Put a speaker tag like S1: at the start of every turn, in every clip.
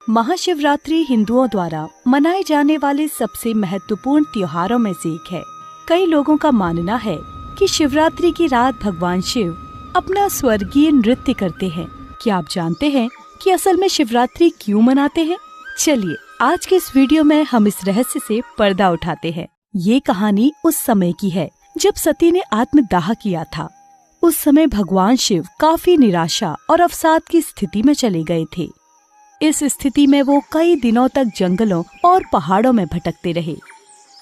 S1: महाशिवरात्रि हिंदुओं द्वारा मनाए जाने वाले सबसे महत्वपूर्ण त्योहारों में से एक है। कई लोगों का मानना है कि शिवरात्रि की रात भगवान शिव अपना स्वर्गीय नृत्य करते हैं। क्या आप जानते हैं कि असल में शिवरात्रि क्यों मनाते हैं? चलिए आज के इस वीडियो में हम इस रहस्य से पर्दा उठाते हैं। ये कहानी उस समय की है जब सती ने आत्मदाह किया था। उस समय भगवान शिव काफी निराशा और अवसाद की स्थिति में चले गए थे। इस स्थिति में वो कई दिनों तक जंगलों और पहाड़ों में भटकते रहे।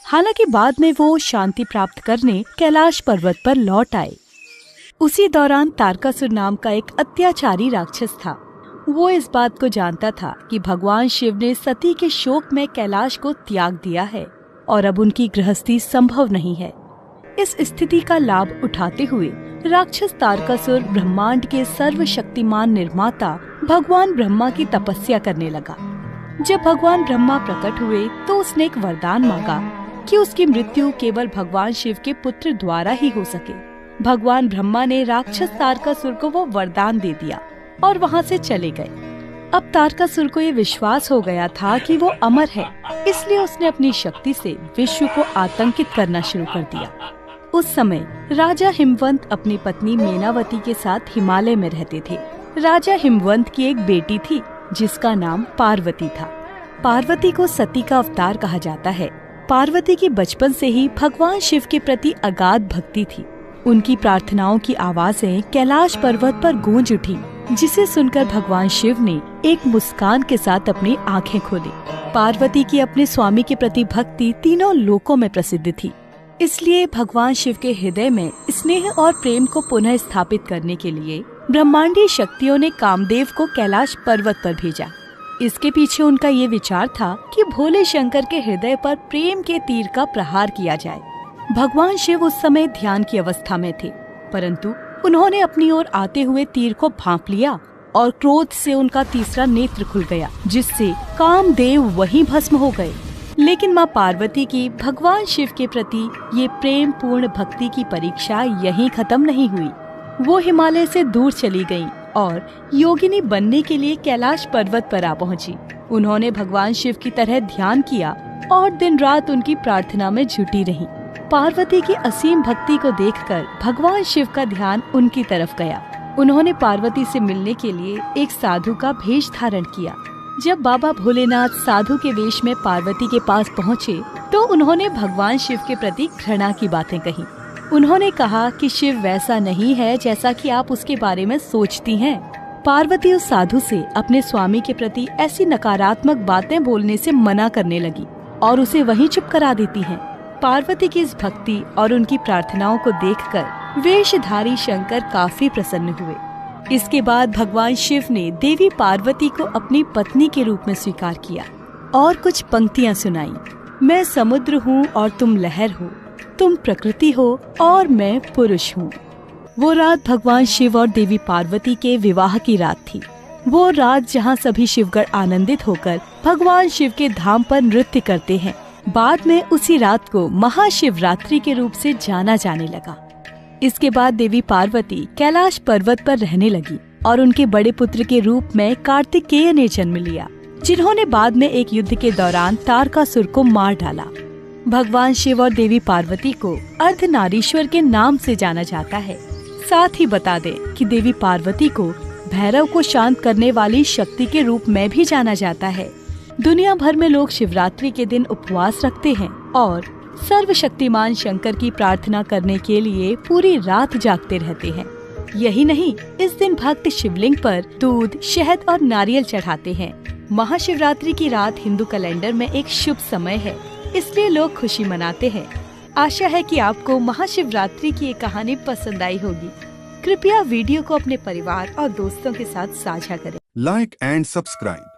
S1: हालांकि बाद में वो शांति प्राप्त करने कैलाश पर्वत पर लौट आए। उसी दौरान तारकासुर नाम का एक अत्याचारी राक्षस था। वो इस बात को जानता था कि भगवान शिव ने सती के शोक में कैलाश को त्याग दिया है और अब उनकी गृहस्थी संभव नहीं है। इस स्थिति का लाभ उठाते हुए राक्षस तारकासुर ब्रह्मांड के सर्वशक्तिमान निर्माता भगवान ब्रह्मा की तपस्या करने लगा। जब भगवान ब्रह्मा प्रकट हुए तो उसने एक वरदान मांगा कि उसकी मृत्यु केवल भगवान शिव के पुत्र द्वारा ही हो सके। भगवान ब्रह्मा ने राक्षस तारकासुर को वो वरदान दे दिया और वहाँ से चले गए। अब तारकासुर को ये विश्वास हो गया था कि वो अमर है, इसलिए उसने अपनी शक्ति से विश्व को आतंकित करना शुरू कर दिया। उस समय राजा हिमवंत अपनी पत्नी मेनावती के साथ हिमालय में रहते थे। राजा हिमवंत की एक बेटी थी जिसका नाम पार्वती था। पार्वती को सती का अवतार कहा जाता है। पार्वती की बचपन से ही भगवान शिव के प्रति अगाध भक्ति थी। उनकी प्रार्थनाओं की आवाजें कैलाश पर्वत पर गूंज उठी, जिसे सुनकर भगवान शिव ने एक मुस्कान के साथ अपनी आंखें खोली। पार्वती की अपने स्वामी के प्रति भक्ति तीनों लोकों में प्रसिद्ध थी। इसलिए भगवान शिव के हृदय में स्नेह और प्रेम को पुनः स्थापित करने के लिए ब्रह्मांडीय शक्तियों ने कामदेव को कैलाश पर्वत पर भेजा। इसके पीछे उनका ये विचार था कि भोले शंकर के हृदय पर प्रेम के तीर का प्रहार किया जाए। भगवान शिव उस समय ध्यान की अवस्था में थे, परंतु उन्होंने अपनी ओर आते हुए तीर को भांप लिया और क्रोध से उनका तीसरा नेत्र खुल गया, जिससे कामदेव वहीं भस्म हो गए। लेकिन माँ पार्वती की भगवान शिव के प्रति ये प्रेम पूर्ण भक्ति की परीक्षा यहीं खत्म नहीं हुई। वो हिमालय से दूर चली गईं और योगिनी बनने के लिए कैलाश पर्वत पर आ पहुँची। उन्होंने भगवान शिव की तरह ध्यान किया और दिन रात उनकी प्रार्थना में जुटी रहीं। पार्वती की असीम भक्ति को देखकर भगवान शिव का ध्यान उनकी तरफ गया। उन्होंने पार्वती से मिलने के लिए एक साधु का भेष धारण किया। जब बाबा भोलेनाथ साधु के वेश में पार्वती के पास पहुँचे तो उन्होंने भगवान शिव के प्रति घृणा की बातें कही। उन्होंने कहा कि शिव वैसा नहीं है जैसा कि आप उसके बारे में सोचती हैं। पार्वती उस साधु से अपने स्वामी के प्रति ऐसी नकारात्मक बातें बोलने से मना करने लगी और उसे वहीं चुप करा देती हैं। पार्वती की इस भक्ति और उनकी प्रार्थनाओं को देखकर वेशधारी शंकर काफी प्रसन्न हुए। इसके बाद भगवान शिव ने देवी पार्वती को अपनी पत्नी के रूप में स्वीकार किया और कुछ पंक्तियाँ सुनाई। मैं समुद्र हूँ और तुम लहर हो, तुम प्रकृति हो और मैं पुरुष हूँ। वो रात भगवान शिव और देवी पार्वती के विवाह की रात थी। वो रात जहाँ सभी शिवगण आनंदित होकर भगवान शिव के धाम पर नृत्य करते हैं। बाद में उसी रात को महाशिवरात्रि के रूप से जाना जाने लगा। इसके बाद देवी पार्वती कैलाश पर्वत पर रहने लगी और उनके बड़े पुत्र के रूप में कार्तिकेय ने जन्म लिया, जिन्होंने बाद में एक युद्ध के दौरान तारकासुर को मार डाला। भगवान शिव और देवी पार्वती को अर्धनारीश्वर के नाम से जाना जाता है। साथ ही बता दें कि देवी पार्वती को भैरव को शांत करने वाली शक्ति के रूप में भी जाना जाता है। दुनिया भर में लोग शिवरात्रि के दिन उपवास रखते हैं और सर्वशक्तिमान शंकर की प्रार्थना करने के लिए पूरी रात जागते रहते हैं। यही नहीं, इस दिन भक्त शिवलिंग पर दूध, शहद और नारियल चढ़ाते हैं। महाशिवरात्रि की रात हिंदू कैलेंडर में एक शुभ समय है, इसलिए लोग खुशी मनाते हैं। आशा है कि आपको महाशिवरात्रि की ये कहानी पसंद आई होगी। कृपया वीडियो को अपने परिवार और दोस्तों के साथ साझा करें।
S2: Like and subscribe.